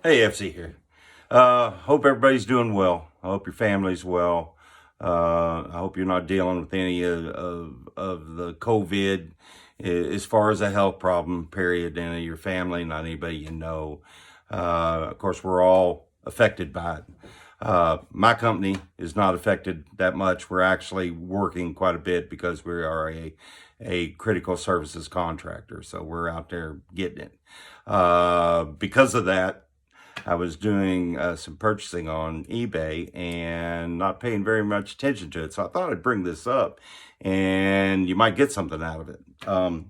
Hey, FC here. Hope everybody's doing well. I hope your family's well. I hope you're not dealing with any of the COVID as far as a health problem, period, in your family, not anybody you know. Of course, we're all affected by it. My company is not affected that much. We're actually working quite a bit because we are a critical services contractor. So we're out there getting it. Because of that, I was doing some purchasing on eBay and not paying very much attention to it. So I thought I'd bring this up and you might get something out of it. I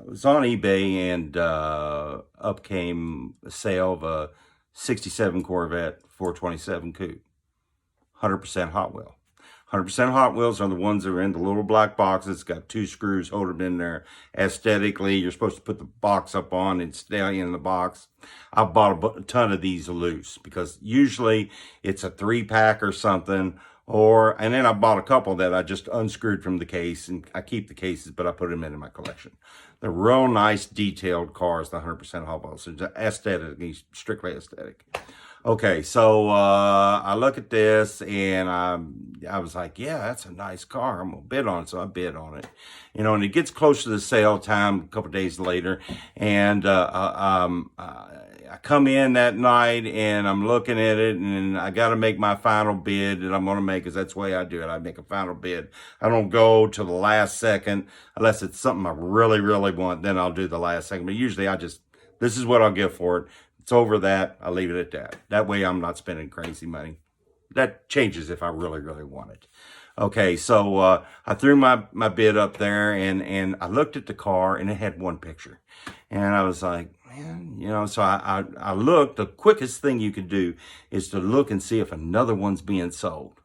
was on eBay and up came a sale of a 67 Corvette 427 coupe, 100% Hot Wheel. 100% Hot Wheels are the ones that are in the little black boxes. It's got two screws holding them in there. Aesthetically, you're supposed to put the box up on and stay in the box. I've bought a ton of these loose because usually it's a 3-pack or something. And then I bought a couple that I just unscrewed from the case, and I keep the cases, but I put them in my collection. They're real nice, detailed cars, the 100% Hot Wheels. So it's aesthetic, strictly aesthetic. Okay, so I look at this and I was like, yeah, that's a nice car. I'm gonna bid on it, so I bid on it. And it gets close to the sale time a couple days later, and I come in that night and I'm looking at it, and I got to make my final bid that I'm gonna make, because that's the way I do it. I make a final bid. I don't go to the last second unless it's something I really, really want. Then I'll do the last second. But usually this is what I'll give for it. It's over that, I leave it at that. That way I'm not spending crazy money. That changes if I really, really want it. Okay, so I threw my bid up there, and I looked at the car, and it had one picture. And I was like, man, so I looked. The quickest thing you could do is to look and see if another one's being sold.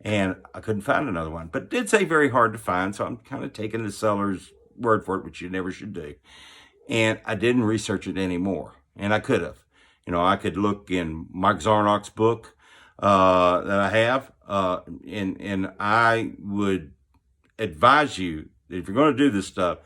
And I couldn't find another one. But it did say very hard to find, so I'm kind of taking the seller's word for it, which you never should do. And I didn't research it anymore. And I could have. I could look in Mike Zarnock's book that I have. And I would advise you that if you're going to do this stuff,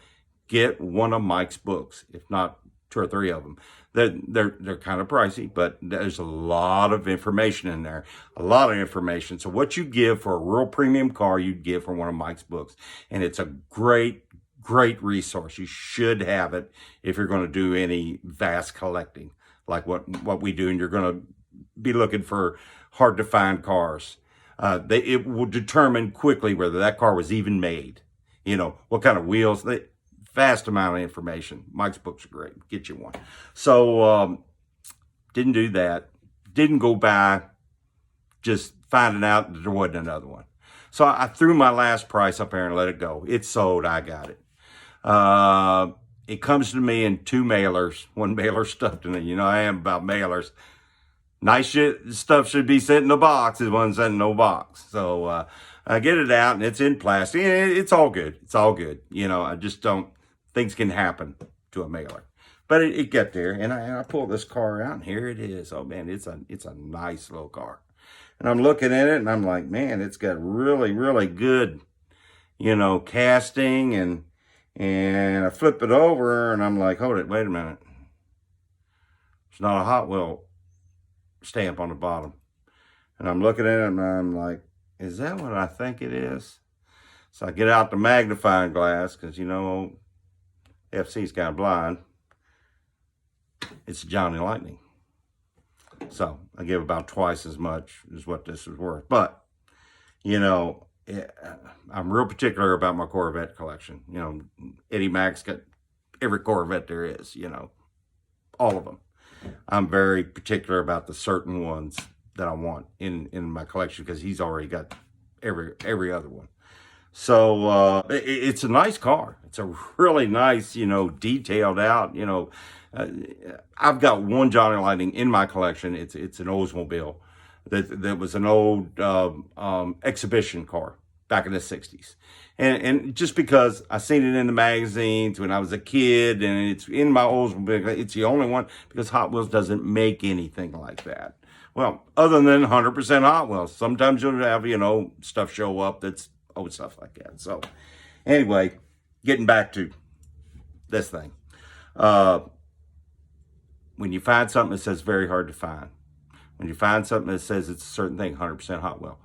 get one of Mike's books, if not 2 or 3 of them. They're kind of pricey, but there's a lot of information in there. A lot of information. So what you give for a real premium car, you'd give for one of Mike's books. And it's a great resource. You should have it if you're going to do any vast collecting like what we do, and you're going to be looking for hard to find cars. It will determine quickly whether that car was even made. What kind of wheels. Vast amount of information. Mike's books are great. Get you one. So didn't do that. Didn't go by just finding out that there wasn't another one. So I threw my last price up there and let it go. It's sold. I got it. It comes to me in 2 mailers, 1 mailer stuffed in it. I am about mailers. Nice stuff should be sent in a box. This one's sent in no box. So I get it out, and it's in plastic. It's all good. It's all good. I just don't, things can happen to a mailer. But it got there, and I pull this car out, and here it is. Oh, man, it's a nice little car. And I'm looking at it, and I'm like, man, it's got really, really good, casting, and I flip it over, and I'm like, hold it, wait a minute. It's not a Hot Wheel stamp on the bottom. And I'm looking at it, and I'm like, is that what I think it is? So I get out the magnifying glass, because, FC's kind of blind. It's Johnny Lightning. So I give about twice as much as what this is worth. But, I'm real particular about my Corvette collection. Eddie Mac's got every Corvette there is, all of them. I'm very particular about the certain ones that I want in my collection, because he's already got every other one. So it's a nice car. It's a really nice, detailed out, I've got one Johnny Lightning in my collection. It's an Oldsmobile that was an old exhibition car back in the 60s. And just because I seen it in the magazines when I was a kid, and it's in my Oldsmobile, it's the only one, because Hot Wheels doesn't make anything like that. Well, other than 100% Hot Wheels. Sometimes you'll have, stuff show up that's old stuff like that. So anyway, getting back to this thing. when you find something that says very hard to find, when you find something that says it's a certain thing, 100% Hot Wheel,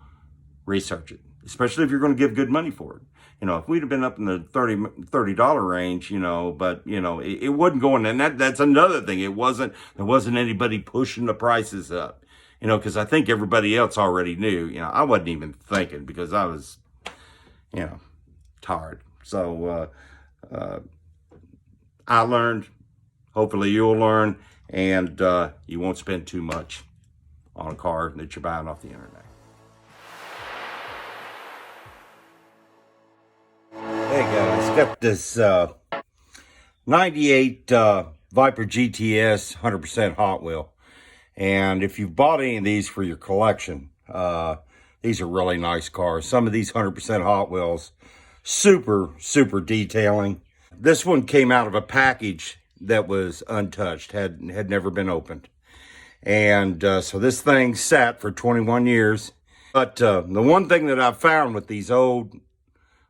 research it, especially if you're going to give good money for it. You know, if we'd have been up in the $30 range, you know, but, you know, it wasn't going, and that's another thing. There wasn't anybody pushing the prices up, you know, because I think everybody else already knew. You know, I wasn't even thinking because I was, you know, tired. So I learned. Hopefully you'll learn, and you won't spend too much on a car that you're buying off the internet. Hey guys, got this 98 Viper GTS 100% Hot Wheel. And if you've bought any of these for your collection, these are really nice cars. Some of these 100% Hot Wheels, super detailing. This one came out of a package that was untouched, had never been opened. And so this thing sat for 21 years. But the one thing that I've found with these old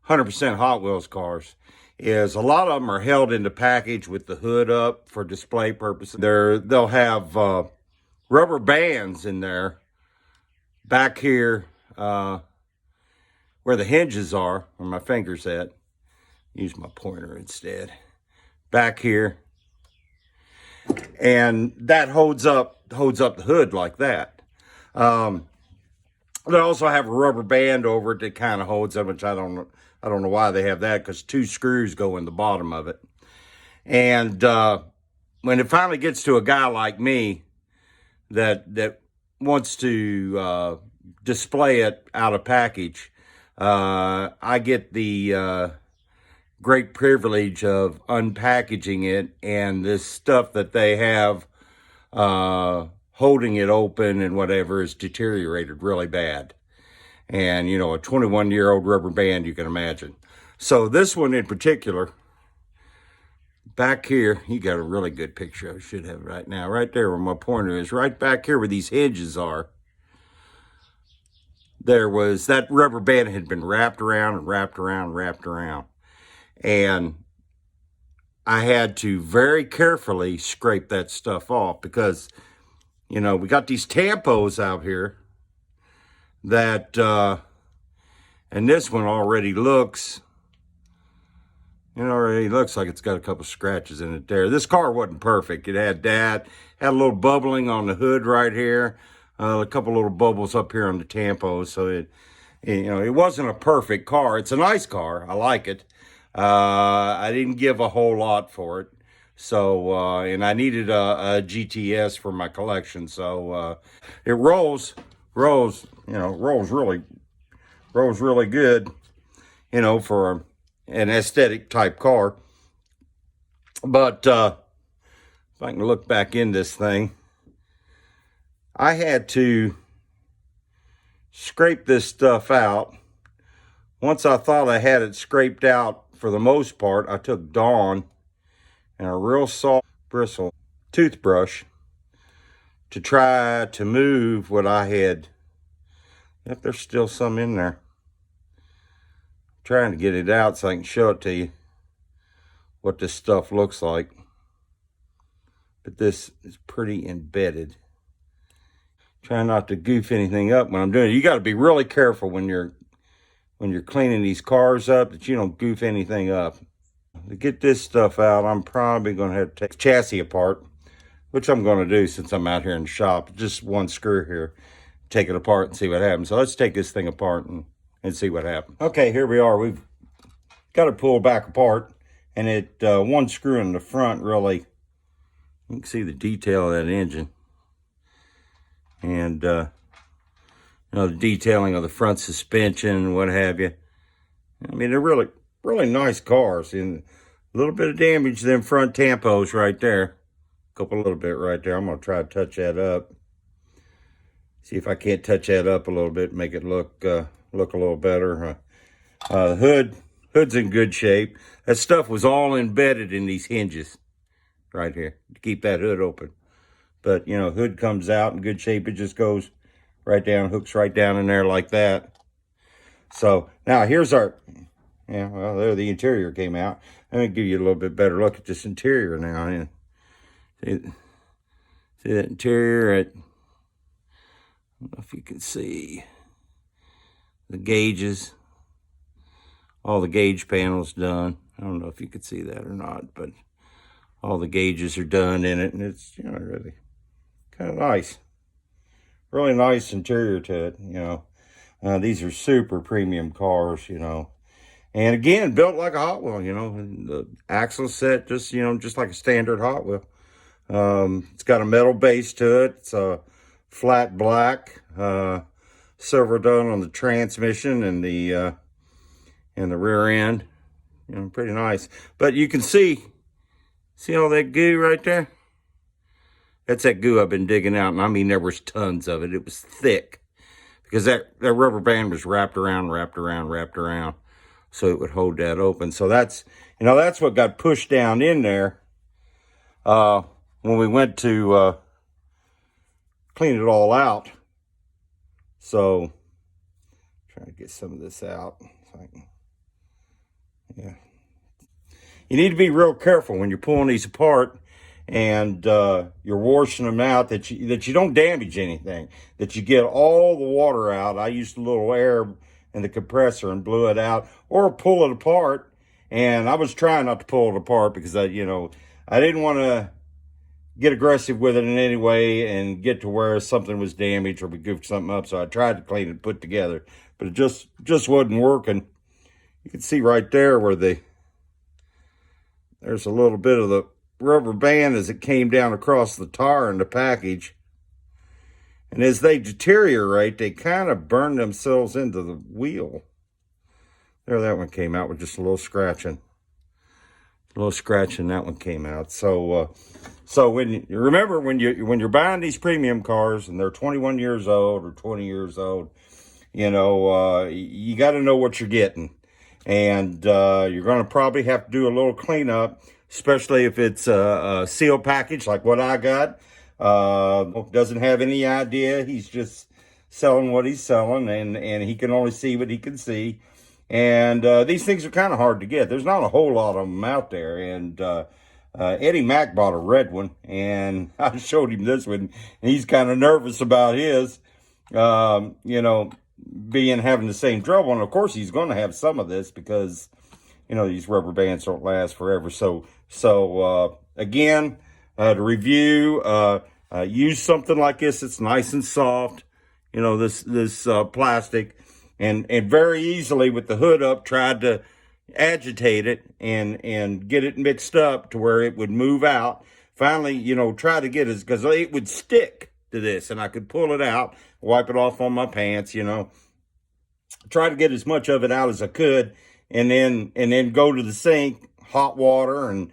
100% Hot Wheels cars is a lot of them are held in the package with the hood up for display purposes. They'll have rubber bands in there back here where the hinges are, where my finger's at. Use my pointer instead. Back here. And that holds up the hood like that. They also have a rubber band over it that kind of holds it, which I don't know why they have that, because 2 screws go in the bottom of it. And when it finally gets to a guy like me that wants to display it out of package, I get the great privilege of unpackaging it, and this stuff that they have holding it open and whatever is deteriorated really bad. And, you know, a 21-year-old rubber band, you can imagine. So this one in particular, back here, you got a really good picture. I should have it right now. Right there where my pointer is, right back here where these hinges are. There was, that rubber band had been wrapped around and wrapped around and wrapped around. And I had to very carefully scrape that stuff off because, you know, we got these tampos out here that, and this one already looks, it already looks like it's got a couple scratches in it there. This car wasn't perfect. It had that, had a little bubbling on the hood right here, a couple little bubbles up here on the tampos. So you know, it wasn't a perfect car. It's a nice car. I like it. I didn't give a whole lot for it. So, and I needed a GTS for my collection. So, it rolls really good, you know, for an aesthetic type car. But, if I can look back in this thing, I had to scrape this stuff out. Once I thought I had it scraped out for the most part, I took Dawn and a real soft bristle toothbrush to try to move what I had. Yep, there's still some in there. I'm trying to get it out so I can show it to you what this stuff looks like. But this is pretty embedded. Try not to goof anything up when I'm doing it. You got to be really careful when you're cleaning these cars up that you don't goof anything up. To get this stuff out, I'm probably going to have to take the chassis apart, which I'm going to do since I'm out here in the shop. Just one screw here. Take it apart and see what happens. So let's take this thing apart and see what happens. Okay, here we are. We've got it pulled back apart, and it one screw in the front really, you can see the detail of that engine. And, you know, the detailing of the front suspension and what have you. I mean, they're really nice cars. And a little bit of damage to them front tampos right there. A little bit right there. I'm going to try to touch that up. See if I can't touch that up a little bit, make it look a little better. Hood's in good shape. That stuff was all embedded in these hinges right here to keep that hood open. But, you know, hood comes out in good shape. It just goes right down, hooks right down in there like that. So, now here's our, yeah, well, there the interior came out. Let me give you a little bit better look at this interior now. See, See that interior at, I don't know if you can see the gauges. All the gauge panels done. I don't know if you could see that or not, but all the gauges are done in it, and it's, you know, really kind of nice. Really nice interior to it, you know. These are super premium cars, you know. And again, built like a Hot Wheel, you know. And the axle set just, you know, just like a standard Hot Wheel. It's got a metal base to it. It's a flat black, silver done on the transmission and the rear end. You know, pretty nice. But you can see all that goo right there? That's that goo I've been digging out, and I mean there was tons of it. It was thick because that rubber band was wrapped around, so it would hold that open. So that's, you know, that's what got pushed down in there when we went to clean it all out. So trying to get some of this out. So I can, yeah. You need to be real careful when you're pulling these apart and you're washing them out, that you don't damage anything, that you get all the water out. I used a little air in the compressor and blew it out, or pull it apart. And I was trying not to pull it apart because I didn't want to get aggressive with it in any way and get to where something was damaged or we goofed something up. So I tried to clean it, put together, but it just wasn't working. You can see right there where there's a little bit of the rubber band as it came down across the tire in the package. And as they deteriorate, they kind of burn themselves into the wheel. There, that one came out with just a little scratching. That one came out. So when you're buying these premium cars and they're 21 years old or 20 years old, you know, you got to know what you're getting. And you're going to probably have to do a little cleanup, especially if it's a sealed package like what I got. Doesn't have any idea. He's just selling what he's selling, and he can only see what he can see. And these things are kind of hard to get. There's not a whole lot of them out there. And Eddie Mack bought a red one, and I showed him this one, and he's kind of nervous about his, you know, having the same trouble. And of course he's going to have some of this because, you know, these rubber bands don't last forever. So again, to review, use something like this. It's nice and soft, you know, this plastic, and very easily with the hood up, tried to agitate it and get it mixed up to where it would move out. Finally, you know, try to get it, because it would stick to this, and I could pull it out, wipe it off on my pants, you know, try to get as much of it out as I could, and then go to the sink, hot water, and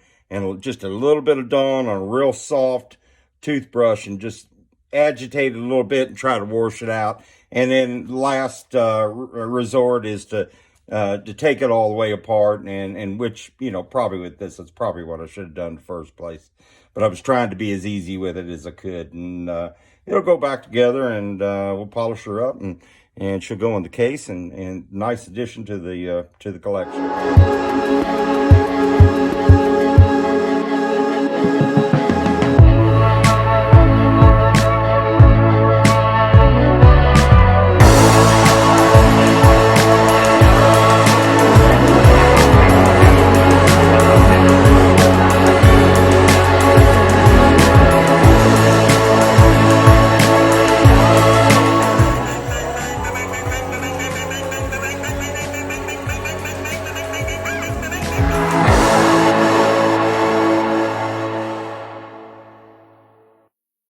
just a little bit of Dawn on a real soft toothbrush, and just agitate it a little bit and try to wash it out. And then last resort is to take it all the way apart, and which, you know, probably with this, that's probably what I should have done in the first place. But I was trying to be as easy with it as I could, and it'll go back together, and we'll polish her up, and she'll go in the case, and nice addition to the collection.